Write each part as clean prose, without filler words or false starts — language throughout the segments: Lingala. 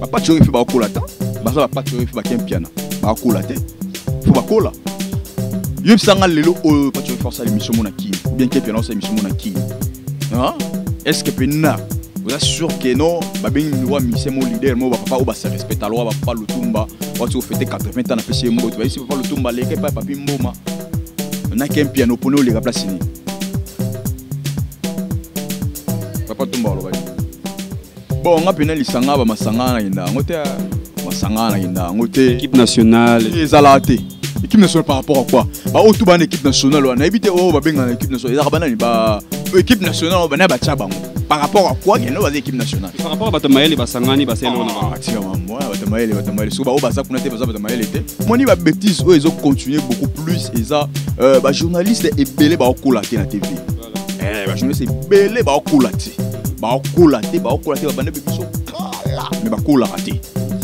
Papa tu fait bakola ta. Baza papa tu fait bakem piana. Bakola te. Faut bakola. Yo sanga lelo o papa tu force l'émission mona ki. Bien que piano ça émission mona ki. Hein? Est-ce que pena vous êtes sûr que non, babin nous va misser mon leader, moi papa ou ba se respecte la loi, va pas le tumba. On tu fêter 80 ans na PC mbo, tu vas ici pas le tumba les pas papi mboma. On a qu'un piano pour nous les remplacer. Papa tumba lo ba. Bon, on a pena lisanga ba masanga na inda, ngote masanga na inda, ngote équipe nationale. Ezalate. Équipe nationale par rapport à quoi? Bah au tout ban équipe nationale on a évité oh ba benga équipe nationale. Ezara banani ba équipe nationale on ba cha bango. Par rapport à quoi? Il y a une équipe nationale. Par rapport à Batamaël et Basangani, Baselo. Batamaël, c'est pas ça qu'on a été Batamaël était. Moi, il va bêtise, ils ont continué beaucoup plus. Et ça, journaliste est belé, bah, au la TV. Journaliste est belé, bah, au la TV. Bah, au la TV, bah, au la TV, bah, mais bah, au la TV.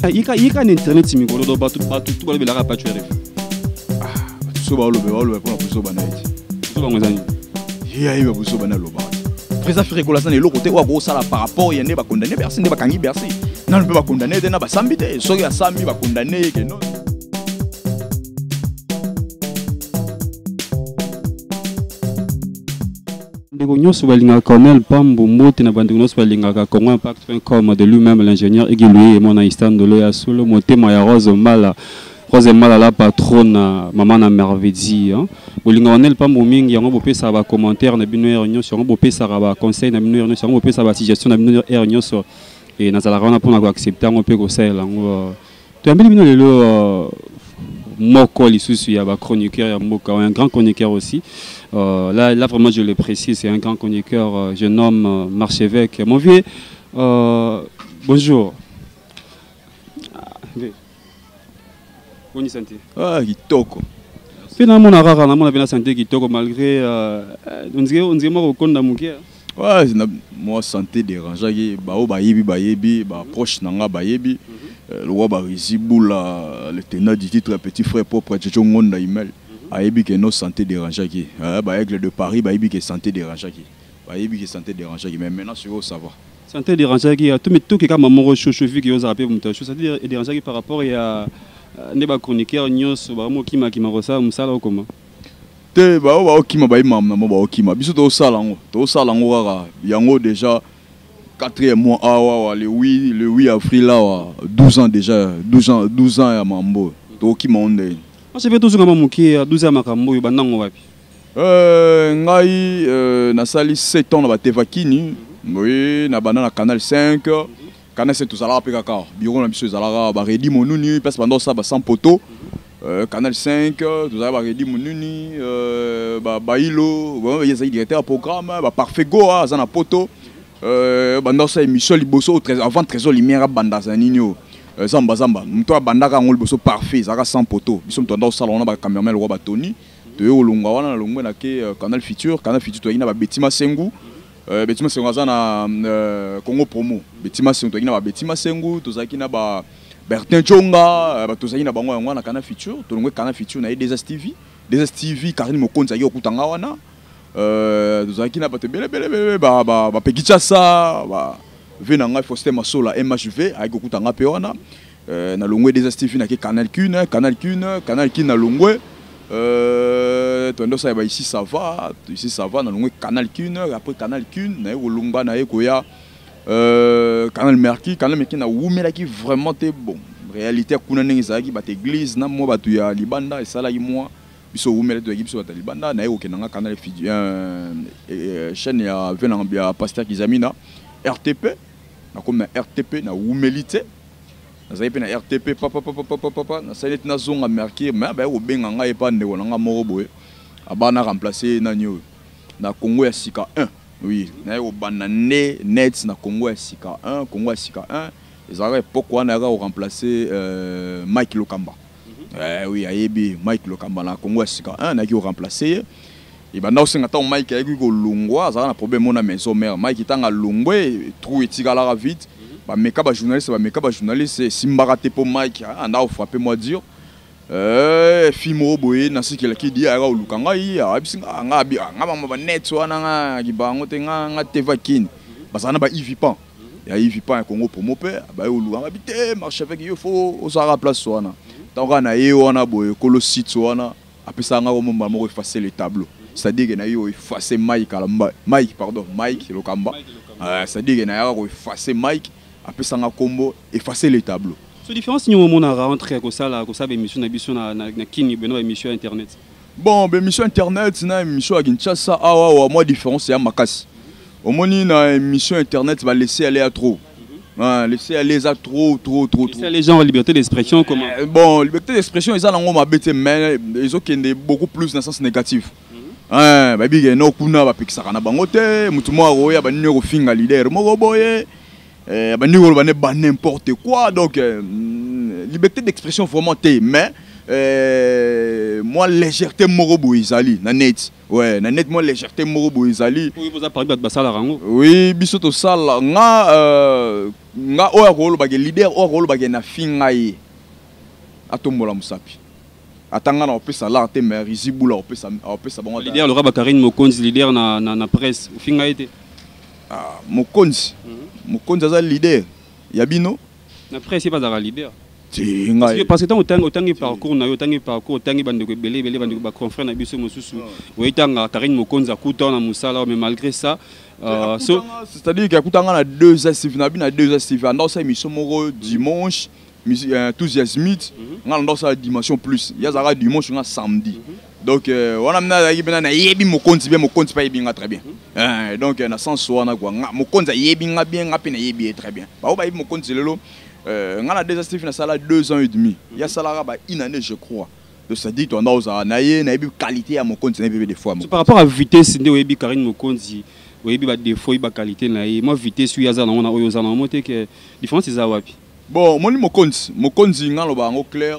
Il y a un internet, si vous voulez, tout le monde a pas tué. Ah, tout ça, bah, le pour la pousse au banane. Tout le monde il y a eu un pousse au banane. Président Régulation et l'autre côté où gros ça par rapport il y a pas condamné personne ne va kangi bercer non ne peut pas condamner de na ba sambité so ya sambi va condamner que non ndeko nyonso balinga Cornel Pambo Mbote na bandeko nyonso balinga Congo Impact.com de lui-même l'ingénieur Igilui et mon assistant de l'Oya Solo motema ya Rose Mala la patronne maman na merveille hein bolinga Cornel Pambo mingi yango bopesa ba commentaire na bino réunion sur yango bopesa ba conseil na bino réunion sur yango bopesa ba suggestion na bino réunion sur et na zala rona pona ko accepter yango pe ko sala yango to ambeli bino lelo moko lisusu ya ba chroniqueur ya mboka un grand chroniqueur aussi là vraiment je le précise c'est un grand chroniqueur je nomme Marchevêque mon vieux bonjour. Bonne santé. Ah, kitoko. Finalement, on a bien santé kitoko malgré on dirait moi reconnaît mukia. Ouais, moi santé dérangeait ba o ba yebi ba proche nanga ba yebi le roi ba risibula le tenant du titre petit frère propre Tchecho Ngonda email a yebi que nos santé dérangeait ba aigle de Paris ba yebi que santé dérangeait ba yebi que santé dérangeait mais maintenant sur ça va. Santé dérangeait tout qui comme maman chauffeur qui ose rappeler muta chose c'est-à-dire dérangeait par rapport à neba chroniqueur nyos ba mo kima rosa musala comment te ba o kima ba imam na mo ba o kima biso to sala ngo kaka yango déjà 4e mois le 8 avril là 12 ans déjà 12 ans ya mambo to kima onde on se fait toujours ngama muki 12 ans makambo yo banango wapi ngai na sali 7 ans na ba tevakini oui na banana canal 5 Canal c'est tout ça là kaka bureau na biso ezalaka ba redi monuni parce pendant ça ba sans poteau Canal 5 tout ça ba redi monuni ba bailo bon il y a directeur programme ba parfait go za na poto pendant ça émission liboso avant trésor lumière banda za ninyo zamba mto bandaka ngol liboso parfait za sans poteau biso mto ndo salon na ba cameraman roi ba Tony to olunga wana na longwe na ke Canal Futur to ina ba Betima Sengu Betima Sengu na Congo Promo Betima Sengu na ba Betima Sengu tozaki na ba Bertin Chonga tozaki na bango yango na Canal Futur to longwe Canal Futur na DSS TV Karine Mokonza yo kutanga wana tozaki na ba bele ba Pekichasa ba venanga Faustin Masola MHV ayiko kutanga pe wana na longwe DSS TV na ke Canal Q na longwe ça ici ça va dans le canal Q après canal Q na olumba na ekoya canal Merki na wumela qui vraiment t'es bon réalité kuna ndenge ezaki ba église na mo batu ya libanda esala ki moi biso wumela to biso batu libanda na eko kenanga canal chaîne ya venanga bia pasteur Kizamina RTP na comme na RTP na wumelite nazali pe na RTP papa na salet na zonga marqué mais ba o benga ngai pa ndeko nanga moko boye abana remplacer nanyo na Congo ya Sika 1 oui na o banane net na Congo ya Sika 1 ezara époque wana ga o remplacer Mike Lokamba oui ayebi Mike Lokamba na Congo ya Sika 1 na ki o remplacer et banda o senga ta Mike ayeki ko lungwa azara na problème na maison mère Mike tanga lungwe trou etikala vite ba meka ba journaliste simbaka te po Mike anda o frapper moi dur fimo boye na sikela ki dia ara olukanga yi abisinga nga ba net wana nga kibango te nga teva kin basana ba Ivipan ya Yves pas un Congo pour mon père ba yo luanga bité marche avec il faut au sara place wana tant na ye wana boy kolo site wana apesa nga ko mamba mo effacer les tableaux c'est-à-dire que na yo effacer Mike le kamba c'est-à-dire que na ya ko effacer Mike apesa nga combo effacer les tableaux. So différence ni au moment rentré ko ça émission na biso na kini beno émission internet. Bon, émission internet na émission à Kinshasa awa moi différence ya makasi. Au moins na émission internet va laisser aller à trop. Laisser aller à trop. Laisser les gens en liberté d'expression comment? Bon, liberté d'expression ils ont mabete mais ils ont beaucoup plus dans le sens négatif. Bah bien no kuna ba pixaka na bango te, mutu mo roya ba nyo finga leader mo boye. Bah nyo ba n'importe quoi donc liberté d'expression vraiment té mais moi légèreté morobo izali na net moi légèreté morobo izali oui vous a parlé de basala rango oui biso to sala nga oya ko ba leader o ko ba na finga yi atombola musapi atanga na opesa la te mais rizibula opesa bango leader le raba Karine Mokonzi leader na presse finga été Mokonzi aza leader yabino na presse pas za leader parce que tant autant parcours na parcours tangi bandeko belé bandeko confrère na biso mosusu oitanga Karine Mokonzi akuta na musala mais malgré ça c'est-à-dire que akutanga na 2 Steve na bina 2 Steve dans sa émission moro dimanche enthousiasmite nga dans sa dimension plus yazara dimanche nga samedi donc wana mna yibina na yebi Mokonzi pas yebinga très bien donc na sens wana kwa Mokonzi yebinga bien nga pe na yebi très bien ba o ba yebi Mokonzi lelo on a déjà fait ça 2 ans et demi. Il y a ça là une année je crois. Donc ça dit on a une qualité à mon compte des fois. Par rapport à vitesse de Webi Karine Mokonzi, Webi ba défaut ba qualité na moi vitesse sur yaza na on a oyoza na moté que différence c'est wapi. Bon mon Mokonzi ngalo ba en clair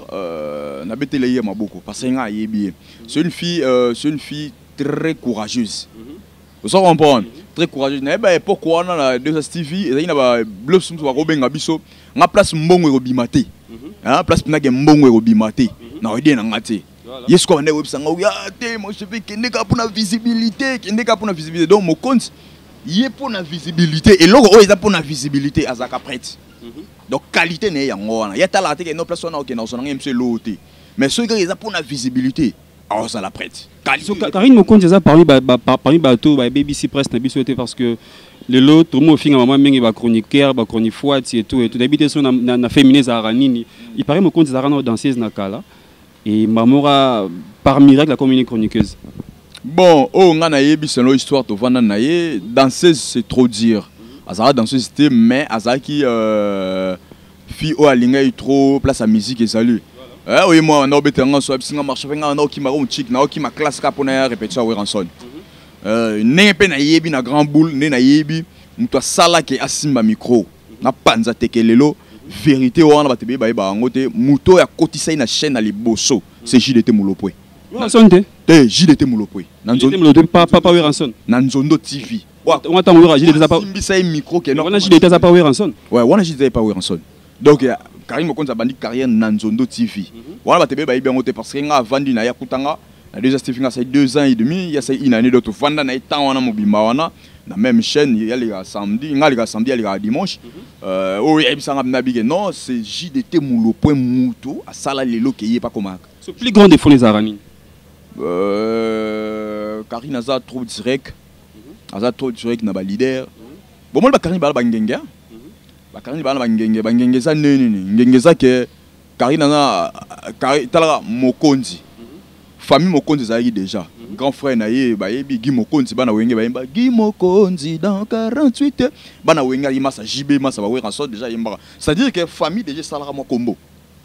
na betele yema beaucoup parce que nga yebi. C'est une fille très courageuse. Vous savez comprendre très courageuse. Na ba pourquoi on a 2 Stevie et na ba blossom ba robenga biso. Na place mbongo robimate place pinage mbongo robimate na ode na ngate yesu ko bande websanga ya te moi je vais kende ka pour na visibilité donc Mokonzi yé pour na visibilité et logo o eza pour na visibilité azaka prête donc qualité ne yango wana ya tala te que no place on a ok na sonanga monsieur loté mais ceux qui eza pour na visibilité alors ça la prête Karine Mokonzi eza parmi bato ba BBC presse na biso parce que le lot tout le monde finit maman mengi ba chroniqueur ba chroniquoite et tout d'habitude son na féministe aranini il paraît Mokonzi arana danseuse na kala et mamora par miracle la communique chroniqueuse bon oh nga na yebi selon histoire to vanda na ye danseuse c'est trop dire azara danseuse mais azaki fille o alinga trop place à musique et salut oui moi na obetanga so absinga marche venga na okima ko chic na okima classe ka pona répétition we ranson nenge pe na yebi na grand boule ne na yebi muto sala ke asimba micro na panza tekelelo vérité wana batebe ba ngote muto ya kotisa na chaîne na liboso c'est JDT Mulopwe ranson te JDT Mulopwe nanzondo papa we ranson nanzondo TV on attend we JDT pas simbisa micro ke on a JDT pas we ranson ouais on a JDT pas we ranson donc Karine Mokonzi a bandi carrière Nanzondo TV wana batebe ba yebi ngote parce que nga vandi na yakutanga na déjà Stephen a 2 ans et demi il y a une année d'autre vanda na temps wana mobima wana na même chaîne il y a les samedi nga les samedi les dimanche oh il bisanga na bige non c'est JDT Mulopwe muto a sala lelo ke yé pas comme ce plus grand défaut les arani Karine aza trop direct na ba leader bon moi ba Karine ba ngenge ba Karine ba ngenge za nene ngenge za ke Karine na talaka Mokonzi famille Mokonzi zaki déjà grand frère na ye ba yebi Guy Mokonzi bana wenge ba yemba Guy Mokonzi dans 48 bana wenga imasa JB masa ba wera so déjà yemba c'est à dire que famille déjà salara mo combo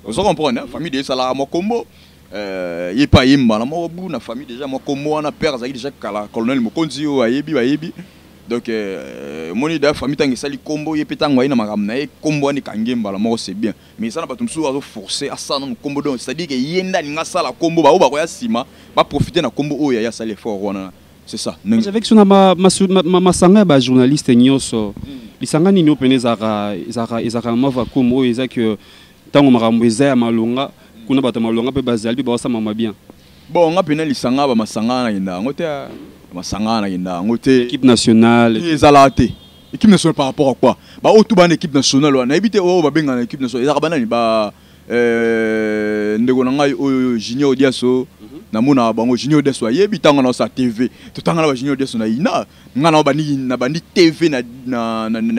vous comprenez famille déjà salara mo combo yé pas yemba na mo bu na famille déjà mo combo na père zaki déjà kala colonel Mokonzi o ayebi ba yebi donc moni da famille tangi sali combo yé petango ina makam na ye combo ni kangemba la mo c'est bien mais ça na ba tumsu azo forcer à ça na combo donc c'est à dire que yenda ni nga sala combo ba o ba ko ya sima ba profiter na combo o ya sala fort wana c'est ça avec son ma sanga ba journaliste nyoso lisanga ni no pene zaka mava comme eza que tango makambo eza ya malonga kuna bata malonga pe bazali ba osama bien bon nga pene lisanga ba masanga na inda ngote masanga na inda ngote équipe nationale ezalate Équipe nationale par rapport à quoi? Bah, au tout ban équipe nationale, on a évité oh, bah, ben équipe nationale. Ils ont bah, ndegonanga Junior Diaso, namuna bango Junior Diaso, yebi tanga na sa TV, tout tanga na Junior Diaso na ina, ngana bani TV na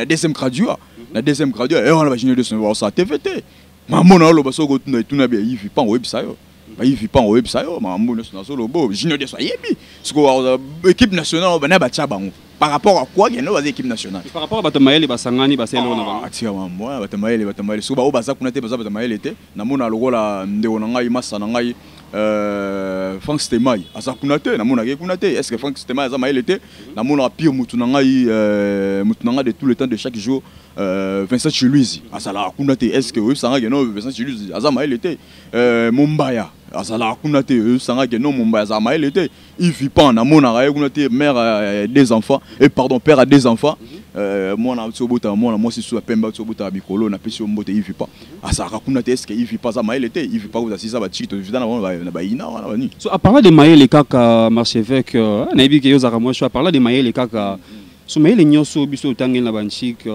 deuxième graduat, na deuxième graduat, et on a Junior Diaso na sa TV te. Mamona lo baso go tuna tuna be yifi pan website yo. Ba yifi pan website yo, mamona na solo bo Junior Diaso yebi. Parce que équipe nationale bana ba tcha bango. Par rapport à quoi il y a une équipe nationale? Par rapport à Batamaël et Basangani, Baselo, moi, Batamaël, si on Baza Kunate, Batamaël était, Namona Logola, Ndeonanga, Massanangai, Frank Stemai, Asakunate, Namona Kunate, est-ce que Frank Stemai, Azamaël était, Namona Pire Moutunangai, Moutunanga de tout le temps de chaque jour, Vincent Chiluizi, Asala Kunate, est-ce que oui, Sanga, non, Vincent Chiluizi, Azamaël était, Mumbaya. Azala kunate sanga que non Mumbai Azamaël était il vit pas en amona kunate mère a des enfants et pardon père a des enfants moi na tsobota moi c'est sous la pemba tsobota bikolo na pesi mbote il vit pas Azala kunate est-ce que il vit pas Azamaël était il vit pas vous assisa ba chito évidemment na ba ina wana bani so à parler de Maël kaka marchevêque na biké yo zaka moi je parle de Maël kaka so Maël nyoso biso tangel na banchik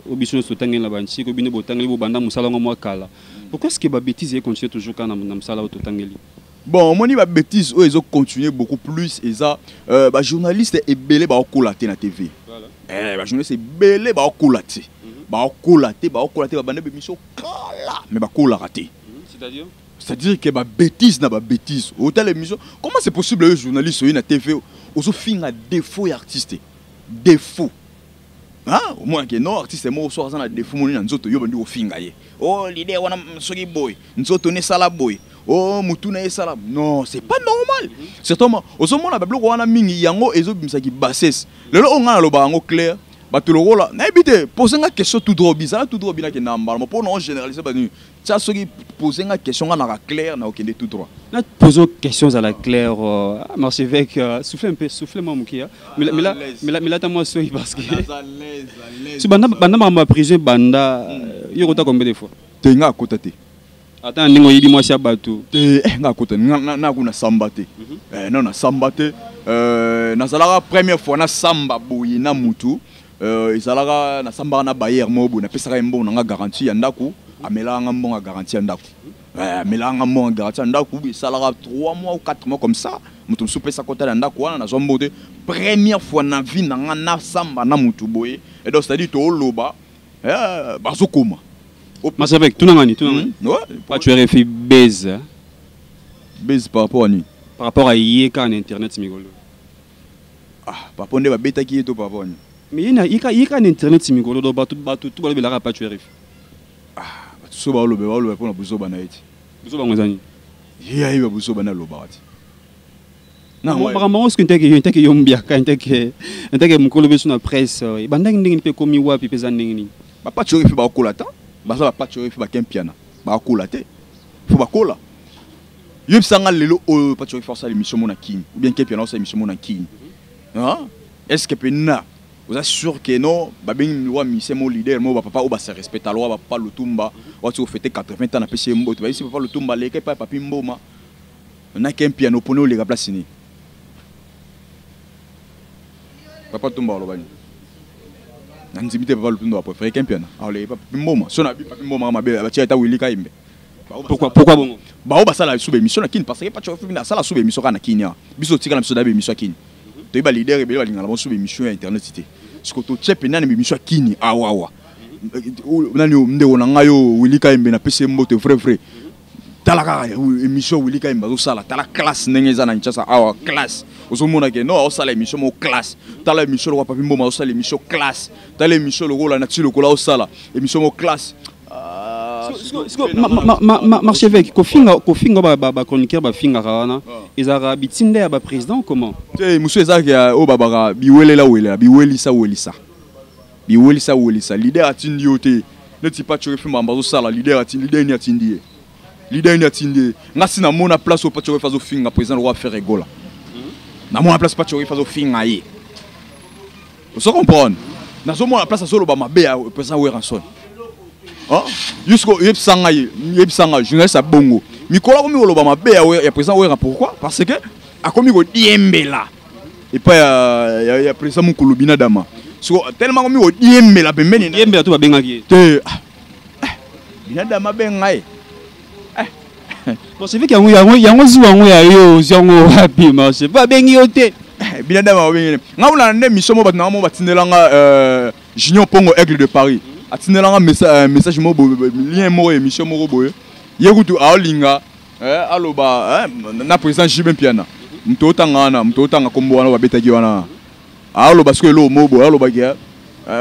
obiso so tangel na banchik obine botangeli bo banda musala ngwa kala. Pourquoi est-ce que la bêtise continue toujours quand on a ça là au Totangeli? Bon, moi, la bêtise, ils ont continué beaucoup plus. Et ça, journaliste est belé, bah, colaté na TV. Voilà. Journaliste est belé, bah, colaté. Bah, colaté, bah, bande de mission kala, mais bah, colaté. C'est-à-dire? C'est-à-dire que bah, bêtise na bah, bêtise. Autant l'émission, comment c'est possible les journalistes sur une TV, aux fins à défaut et artiste, défaut. Ah, au moins que non, artiste est mort, soit dans la défaut, mon n'a nzoto yo bandi au fingaye. Oh, l'idée wana soki boy, nzoto ne sala boy. Oh, mutuna e sala. Non, c'est pas normal. Certainement, au moment la bablo wana mingi yango ezo bimsa ki bassesse. Le on a lo ba ngo clair. Ba to lo la. Na ebite, poser une question tout droit bizarre, tout droit bina ke na mbalma pour non généraliser ba ni. Ça soki poser une question na clair na okende tout droit. Na poser questions à la claire marcher avec souffler un peu, souffler moi mukia. Mais là ta moi soy parce que si banda ma prison banda yo kota combien de fois? Tenga kotate. Attends, ningo yidi moi chabatu. Nga kota na kuna sambate. Non na sambate na zalaka première fois na samba boyi na mutu. Izalaka na samba na bayer mobu na pesaka mbongo na garantie ya ndaku amela nga mbongo garantie ya ndaku. Amela nga mbongo garantie ya ndaku izalaka 3 mois ou 4 mois comme ça. Mutu soupe sa kota ya ndaku wana na zombote première fois na vie na samba na mutu boye. Et donc c'est-à-dire to loba bazokoma. Mais avec tout n'angani. Ouais. Pas tu aurais fait baise. Baise par rapport à ni. Par rapport à Yeka en internet migolo. Ah, par rapport à bêta qui est tout par rapport à ni. Mais Yeka en internet migolo do batu tout ba la pas tu aurais fait. Ah, batu so ba lo pour na buso banaiti. Buso ba ngozani. Yeah, il va buso bana lo barati. Non, moi vraiment ce que t'es yombia quand t'es mukolo beso na presse bandang ndingi pe komi wapi pesa ndingi. Ba pas tu aurais fait ba kolata. Baza pas tu aurais fait ba kempiana. Ba kolate. Faut ba kola. Yeb sanga lelo o pas tu aurais fait ça l'émission mona king ou bien kempiana ça l'émission mona king. Hein? Est-ce que pena vous êtes sûr que non ba ben loi mise mon leader mo ba papa ou ba se respecte la loi ba pas le tumba ou tu fêter 80 ans na PC mbo tu vas ici pas le tumba les pas papi mboma. Na kempiana pono les place ni. Papa tumba lo bani. Nanzimite papa lupindo wa préféré kempiana ale papa mboma sona bi papa mboma mabe abatia ta wili kaimbe pourquoi bon ba ba sala sube émission na kin parce que pas tu fina sala sube émission kana kinya biso tika na biso da émission kin to ba leader be ba lingala mo sube émission internet cité siko to chepe na émission kini awawa nani mde wona ngayo wili kaimbe na pc mbote vrai talaka émission wili kaimbe zo sala tala classe nengeza na nchasa awa classe ozomona ke no o sala émission mo classe tala émission wa papi mboma o sala émission classe tala émission lo la nature lo o sala émission mo classe marchevêque kofinga ba chroniqueur ba finga kana ezara bitinde ya ba président comment monsieur ezaki o babaka biwelela wela biwelisa leader atindi yote neti pas tu refais mambazo sala leader ni atindi ngasi na mona place au pas tu refais finga président roi faire rigola na mona place pas tu refais finga yi vous comprenez na zo mona place solo ba mabe ya président Weranson jusqu'au yebsanga journaliste à bongo mikola komi oloba mabe ya président Wera pourquoi parce que akomi ko diembela et pas ya président Mukulubina dama tellement comme au diembe la pembeni diembe la to babengaki te binada mabengai bon c'est vrai que yango zuwango ya yo zongo wapi marché pas bengi yote binada mabengi ngabula nde mission mo batna mo batindelanga Junior Pongo Aigle de Paris atindelanga message mo lien mo émission mo boye yekutu aolinga aloba na président Jibin Piana mtotanga kombo wana babetaki wana aloba parce que lo mobo aloba ki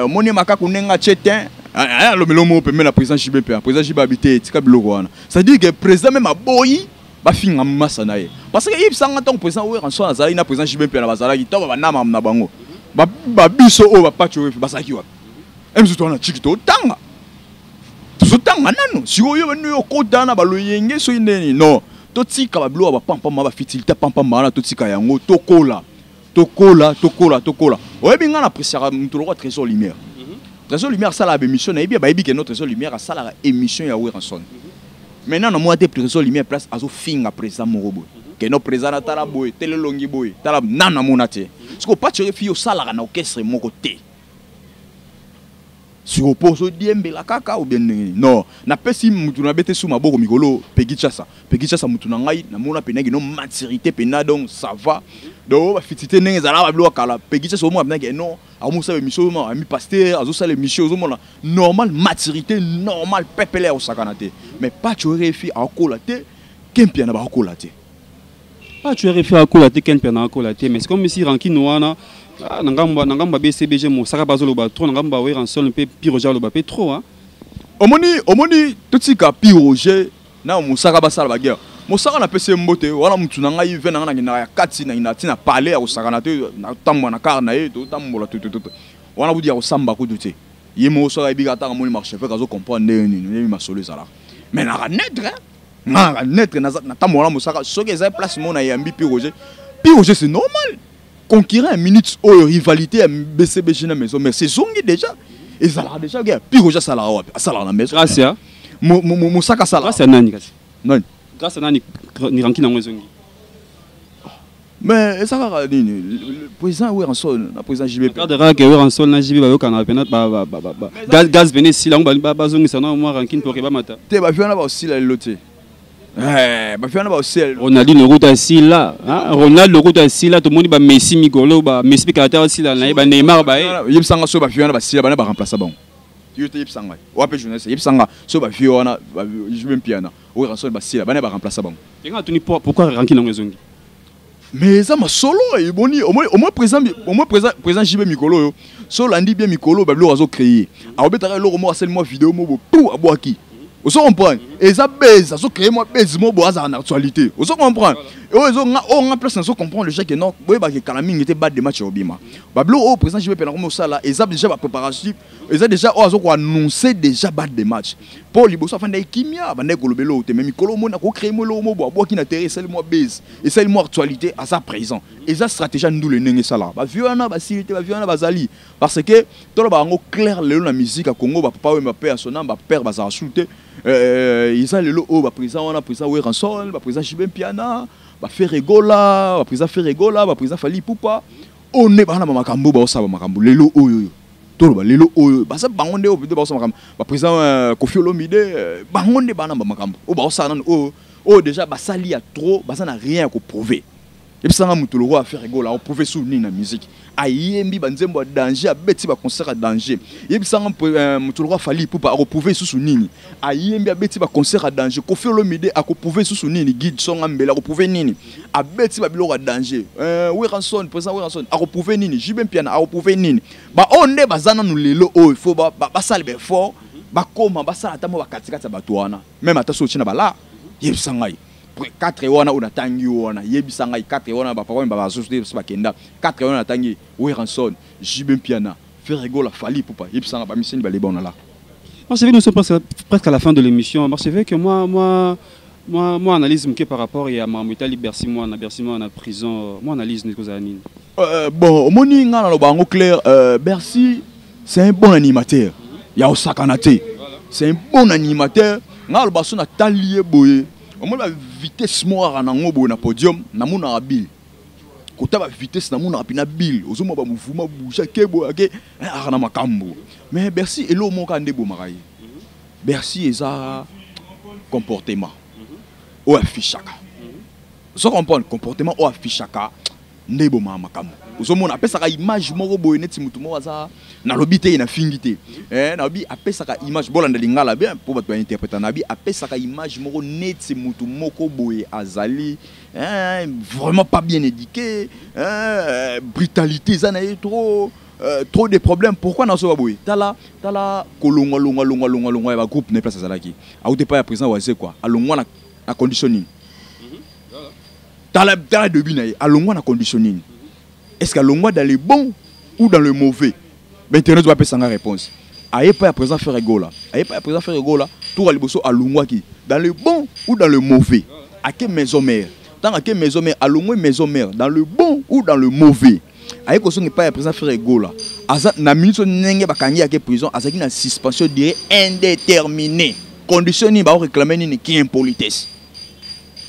moni makaku nenga chetin alomelo mo pembe na président Jibin Piana président Jibin habité tika biloko wana ça dit que président même aboyi ba finga massa na ye parce que il sanga ton président oyo en soi azali na président Jibin Piana bazalaki to ba nama na bango ba biso o ba pacho basaki wa emzuto na chikito tanga tanga nano si oyo banu yo kodana baloyenge so indeni non to tika ba blo ba pampa ma ba fitilité pampa ma to tika yango tokola oyebi nga na apprécier mutolo trésor lumière trésor lumière ça la émission na yebi ba yebi que notre trésor lumière ça la émission ya Weranson maintenant na moi des trésor lumière place azo finga président morobo que no président na tala boy tele longi boy tala nana monate parce que pas tu fio ça la na orchestre mon côté si vous posez diembe la kaka ou bien non na pesi mutu na bete sous maboko mikolo pegichasa mutu na ngai na mona penagi no maturité pena donc ça va donc ba fitité nenge zala ba blo kala pegichasa au moins penagi non a mo sa émission ma ami pasteur azo sa l'émission au moins normal maturité normal pepele au sakanate mais pas tu refi a kolate kempia na ba kolate pas tu refi a kolate kempia na kolate mais c'est comme si ranki noana nangamba BCBG mo saka bazolo ba trop nangamba Weranson pe piroja lo ba pe trop hein omoni totika piroje na mo saka basala ba guerre mo saka na pese mbote wala mutu na ngai ve na ya kati na ina parler ya osaka na te na tambo na car na ye to tambola tout wana budi ya osamba ko douter yemo so ga biga ta moni marché fait kazo comprendre ni masolo sala mais na net na tambola mo saka so ke za place mo na yambi piroje c'est normal conquérir une minute ou rivalité à BCBG na maison mais c'est zongi déjà et ça là déjà gars puis déjà ça là na maison grâce à mo saka ça grâce à nani kasi non grâce à nani ni ranki na zongi mais ça va le président Weranson na président JB cadre que Weranson na JB ba yokana pena ba gaz venez si là ba zongi ça na moi ranki pour que ba mata te ba fiona ba aussi la loté bafiana ba aussi Ronaldinho route assis là Ronaldo route assis là tout le monde ba Messi Migolo ba Messi caractère aussi là ba Neymar ba yebsanga so bafiana ba sila bana ba remplacer bon yote yebsanga wape journaliste yebsanga so bafiona Jibin Piana Weranson ba sila bana ba remplacer bon tenga tuni pourquoi ranki na ngezongi mais ça ma solo et boni au moins présent Jibin Mikolo yo so landi bien Mikolo ba lo azo créer a obetara lo mo asel mo vidéo mo tout aboaki. Vous comprenez? Et ça baise, ça crée moi baise moi bois en actualité. Vous comprenez? Et on a place on comprend le jeu que non, boy ba que Kalaming était bas de match au Bima. Bablo au président je vais penser comme ça là, et ça déjà préparatif, et ça déjà on annoncer déjà bas de match. Pour liboso fin de kimia, bande kolobelo te même Kolomo na ko créer mo lo mo bois qui n'intéresse c'est moi baise. Et ça moi actualité à sa présent. Et ça stratégie nous le nenge ça là. Ba viona ba silité ba viona ba zali parce que tout ba ngo clair le la musique à Congo ba papa ma père son nom ba père ba za shooter ils ont le président on a président Weranson président Jibin Piana Ferregola président Fali Poupa on est bana makambo ba osaba makambo lelo oyo toloba lelo oyo ba sa bangonde o ba osaba makambo président Kofi Olomide bangonde bana makambo o ba osana o déjà ba sali ya trop ba ça n'a rien à prouver. Et puis ça a mutu le roi Ferregola, on pouvait soutenir la musique. Ayembi banzembo danger, abeti ba concert à danger. Et puis ça a mutu le roi Fali Poupa, on pouvait soutenir. Ayembi abeti ba concert à danger. Kofi Olomide a pouvait soutenir guide son ambela, on pouvait nini. Abeti ba bilo à danger. Weranson, président Weranson, a pouvait nini. Jibin Piana a pouvait nini. Ba on est bazana nous lelo oh, il faut ba salbe fort. Ba koma ba sala tamo ba katikata batuana. Même ataso china ba là. Yeb sangai. 4 wana unatangi wana yebisanga 4 wana ba papa ba société ba kenda 4 wana natangi Weranson Jibin Piana Ferregola Fali Poupa yebisanga ba mission ba lebona là. Moi c'est vrai nous sommes presque à la fin de l'émission. Moi c'est vrai que moi analyse que par rapport à Mamouitali Bercy moi na prison moi analyse ne cause anine. Bon moni nga na lo bango clair Bercy c'est un bon animateur. Ya osakanate. C'est un bon animateur. Nga lo baso na talié boye. Au moins la vitesse moi na ngobo na podium na mona abil kota ba vitesse na mona pina bill ozoma ba mouvement bouger kebo ake arana makambo mais Bercy elo moka ndebo maraye Bercy eza comportement o affichaka so comprendre comportement o affichaka ndebo makambo ozomona apesaka image moko boye neti mutu moko aza na lobité na fingité na bi apesaka image bolanda lingala bien pour bato interpréter na bi apesaka image moko neti mutu moko boye azali vraiment pas bien éduqué brutalité ça na trop de problèmes pourquoi na so boye tala kolongwa ba groupe ne place azalaki a ou pas à présent waze quoi alongwa na conditioning tala début na alongwa na conditioning. Est-ce qu'à l'ongwa dans le bon ou dans le mauvais? Ben Internet doit passer sans réponse. Aïe pas à présent faire ego là. Aïe pas à présent faire ego là. Tout à l'ebosso à l'ongwa qui dans le bon ou dans le mauvais. À quelle maison mère? Dans à quelle maison mère? À l'ongwa maison mère dans le bon ou dans le mauvais. Aïe qu'on n'est pas à présent faire ego là. Asa na minute n'enge bakangi à quelle prison? Asa qui na suspension durée indéterminée. Condition ni ba réclamer ni qui impolitesse.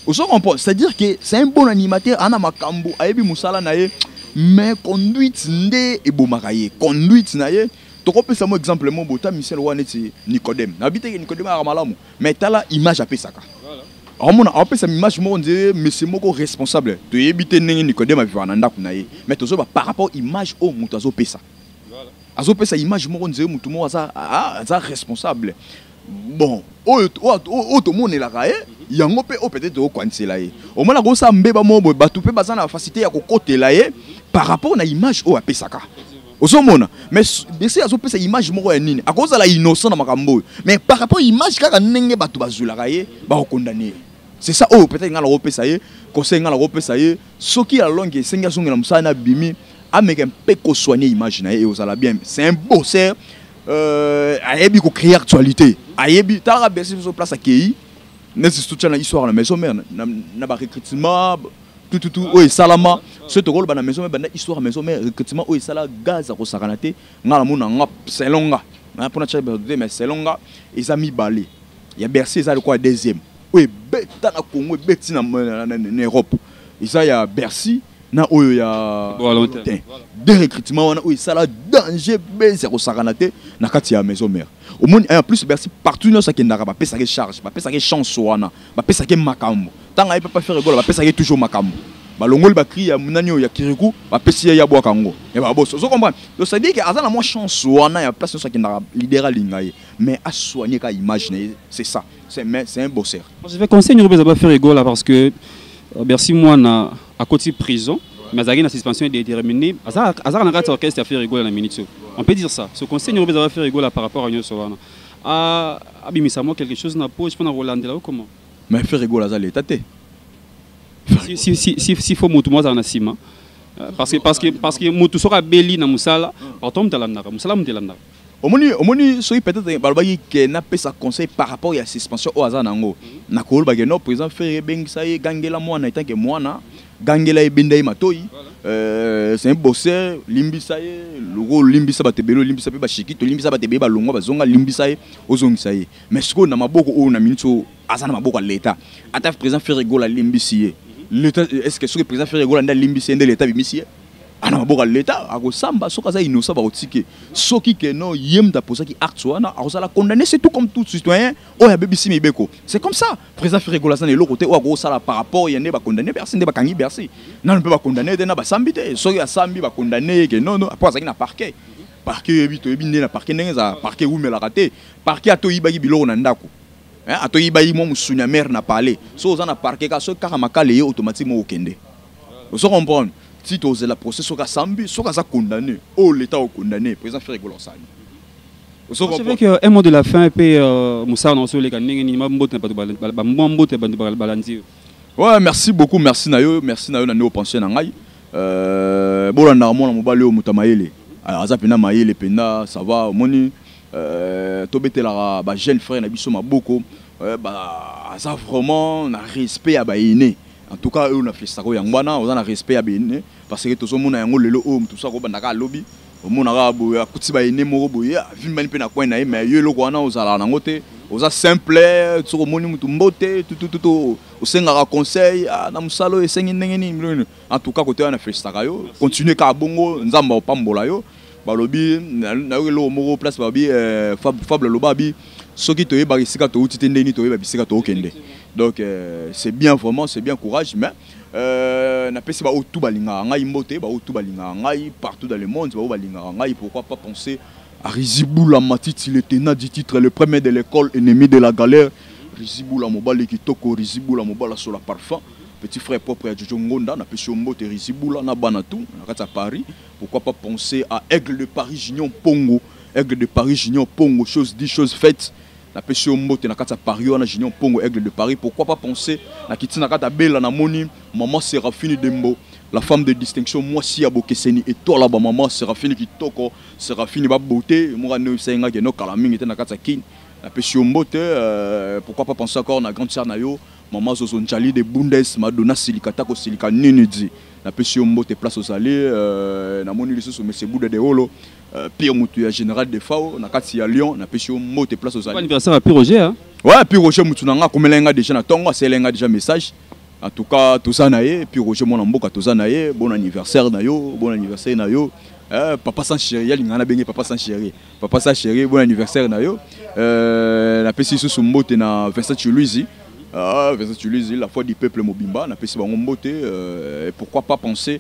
Vous comprenez? C'est-à-dire que c'est un bon animateur ana makambo ayebi musala na ye. Mais conduite ndé et bomakaye conduite naye to ko pesa mo exemple mo bota Michel Waneti Nicodème n'habite Nicodème a malamu mais tala image apesaka voilà on a pesa image mo ndé monsieur moko responsable to yebite ndenge Nicodème a vivana ndaku naye mais tozo ba par rapport image au mutu azo pesa voilà azo pesa image mo ndé mutu mo aza responsable bon o to mona la kaye yango pe o peut-être o kwansela ye o mona ko sa mbeba mo batu pe bazana facilité ya ko kotela ye par rapport à l'image au apesaka ozomona mais Bercy azo pesa image moko ya nini akoza la innocent na makambo mais par rapport à image kaka ndenge batu bazulaka ye ba condamner c'est ça oh peut-être ngala opesa ye conseil ngala opesa ye soki la longue senga songa na musana bimi ameka mpe ko soigner image na ye ozala bien c'est un bosseur ayebi ko créer actualité ayebi tara Bercy sur place akei nest tout na histoire na maison mère na ba recrutement tout oye salama ce to ba na maison mais bana histoire maison mais recrutement oye sala gaz ko sakanate ngala mona nga selonga na pona cha be mais selonga ils a mis balé il y a Bercy ça le quoi deuxième oye beta na Congo beti na Europe ils a ya Bercy na oyo ya de recrutement wana oye sala danger beza ko sakanate na kati ya maison mère au monde en plus Bercy partout dans ça qui ndaka ba pesa ke charge ba pesa ke chance wana ba pesa ke makambo tanga il peut pas faire rigolo ba pesa ke toujours makambo ba longoli ba cri ya munani ya kiriku ba pesi ya bwa kango et ba boss vous comprenez donc ça dit que azana mo chance wana ya place ça qui ndaka leader lingaye mais à soigner ka image c'est ça c'est un bosseur je vais conseiller Robert ba faire rigolo parce que Bercy moi na à côté prison mais azaki na suspension indéterminée azaka na kati orchestre a fait rigolo na minute on peut dire ça ce conseil Robert va faire rigolo par rapport à Nyo Sowana abimisa moi quelque chose na pause pour na Rolandela comment mais faire rigolo za l'état té si faut mutu moi za na sima parce que mutu soka beli na musala autom talandaka musala mutelanda omoni soki peut-être balobaki ke na pesa conseil par rapport à suspension au hasard nango na koloba ke no président faire bengisa ye gangela mwana etant que mwana gangela ebenda ye matoi c'est un bosseur limbisa ye logo limbisa batebelo limbisa pe ba shikito limbisa batebe ba longwa bazonga limbisa ye ozongisa ye mais siko na maboko o na minute azana maboko à l'état ata président faire rigola limbisi ye l'état est-ce que ce président faire rigola nda limbisi nda l'état bimisi ye ana maboko à l'état akosamba soka za innocent ba otike soki ke no yemda posa ki acte wana akosala condamner c'est tout comme tout citoyen o ya bebisi mibeko c'est comme ça président faire rigola ça ne l'autre côté o akosala par rapport yende ba condamner Bercy nde ba kangi Bercy non ne peut pas condamner de na ba sambité soki ya sambi ba condamner ke non après ça ki na parquet ebito ebinde na parquet ndenge za parquet umela raté parquet ato yibaki biloko na ndako ato yibaki mo musunya mère na parler so za na parquet ka so kaka makale ye automatiquement okende vous comprenez si tu oses la procès sur Sambi, sur ça condamné, oh l'État a condamné, président fait rigoler ça. C'est vrai qu'un mot de la fin, puis Moussa non sur les canings, ni mambo n'est pas de balancer. Ouais, merci beaucoup, merci Nayo na néo pension nangai. Bon la normalement mon balé au mutamaele. Alors ça pena maele pena ça va moni tobete la ba jeune frère na biso maboko bah ça vraiment na respect à baïné. En tout cas, on a fait ça, on a respect à bien parce que tout le monde a un homme, tout ça, on a lobby, on a un petit bain, on a vu même pas quoi, mais il y a le quoi, on a un côté, oza simple tsoko moni mutu mbote tout osenga conseil na musalo esengi ndenge nini en tout cas côté na festaka yo continuer ka bongo nzamba opambola yo balobi na yo lo moko place babi fable lobabi soki to yeba risika to utite ndeni to yeba bisika to okende donc c'est bien vraiment c'est bien courage mais na pesi ba otu balinga ngai mbote ba otu balinga ngai partout dans le monde ba balinga ngai pourquoi pas penser à Riziboula Matiti, le tenant du titre, le premier de l'école, ennemi de la galère. Riziboula Mobile Kitoko, Riziboula Mobile sur la parfum. Petit frère propre à Jojo Ngonda, n'a pas de Riziboula, n'a Banatou, à Paris. Pourquoi pas penser à Aigle de Paris Gignon Pongo. Aigle de Paris Gignon Pongo, chose dit, chose faite. N'a pas de n'a pas Paris, on a Gignon Pongo, Aigle de Paris. Pourquoi pas penser à Kitina Kata Bella, na Moni, maman Séraphine Dembo. La femme de distinction, moi si à Bokeseni et toi là-bas, maman Séraphine qui toko, Séraphine va beauté, moi ne sais pas que nous calaming était na katsakin, la pêche beauté, pourquoi pas penser encore na grande sœur nayo, maman Zozon Chali de Bundes, Madonna Silicata ko Silica Ninidi, la pêche beauté place aux allées, na moni les sous monsieur Bouddha de Holo, Pierre Moutou général de Fao, na Katia Lyon, la pêche beauté place aux allées. Anniversaire à Pierre Roger hein? Ouais, Pierre Roger Moutounanga comme l'enga déjà na tonga, c'est l'enga déjà message. En tout cas, tout ça naïe, puis Roger Monamboka, tout ça naïe, bon anniversaire naïo, bon anniversaire naïo. Papa sans chéri, il y a bien papa sans chéri. Papa sans chéri, bon anniversaire naïo. La PC sous son mot na Vincent Chuluizi. Vincent Chuluizi, la foi du peuple Mobimba, na PC bango mbote. Pourquoi pas penser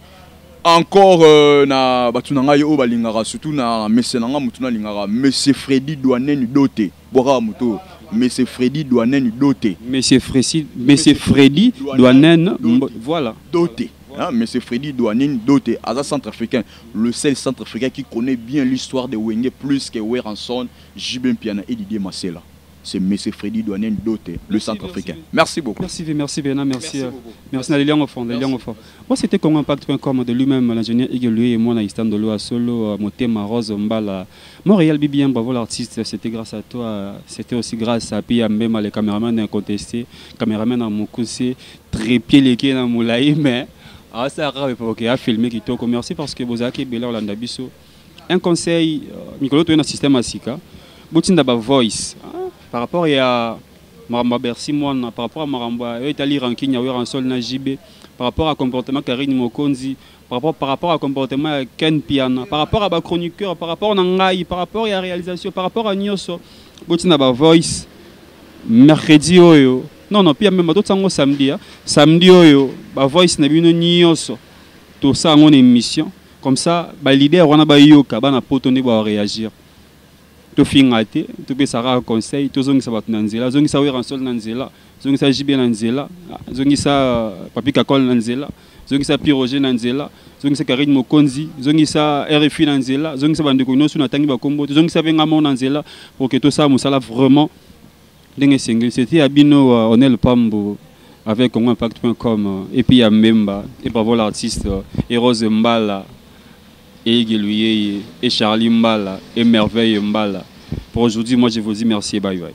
encore na batunanga yo balingara surtout na mesenanga mutuna lingara Monsieur Freddy Douanen doté. Bora muto. Monsieur Freddy Douanen doté. Monsieur Freddy Douanen, voilà. Doté. Hein, Monsieur Freddy Douanen doté. Aza centrafricain, le seul centrafricain qui connaît bien l'histoire de Wenge plus que Weranson, Jibin Piana et Didier Massela. C'est Monsieur Freddy Douanen doté, le centrafricain. Merci beaucoup. Merci Bena, merci. Merci Naliang au fond, Moi c'était comme impact.com de lui-même, l'ingénieur Igueloué et moi, Naïstan de l'eau à solo, Motema Rose Mbala. Montréal Bibien, bravo l'artiste, c'était grâce à toi, c'était aussi grâce à Pia Mbema, les caméramans incontestés, caméramans à Moukoussé, trépied les quais dans Moulaï, mais ça a filmé qui t'a merci parce que vous avez Bela Olanda Bisso. Un conseil, Mikolo, tu as un système à Sika, Boutin voice. Par rapport à Maramba Bercy, par rapport à Maramba, Italie Ranking, Yaouer Sol Najibé, par rapport à comportement Karine Mokonzi, par rapport à comportement Ken Piana, par rapport à ma chroniqueur, par rapport à Nangaï, par rapport à la réalisation, par rapport à Nyoso, Botinaba Voice, mercredi Oyo, non, puis même d'autres samedi, samedi Oyo, Voice n'a vu Nyoso, tout ça en émission, comme ça, l'idée on a Bayoka, on a potonné pour réagir. To fingate to be sara conseil to zongi sa batuna nzela zongi sa wera sol na nzela zongi sa jibe na nzela zongi sa papi kakol na nzela zongi sa piroge na nzela zongi sa Karine Mokonzi zongi sa RFI na nzela zongi sa bandeko nosu na tangi ba kombo zongi sa benga mon na nzela pour que tout ça musala vraiment ndenge single c'était Abino Onel Pambo avec impact.com et puis à Memba et bravo l'artiste et Rose Mbala et Guélouye et Charlie Mbala et Merveille Mbala. Pour aujourd'hui, moi je vous dis merci et bye bye.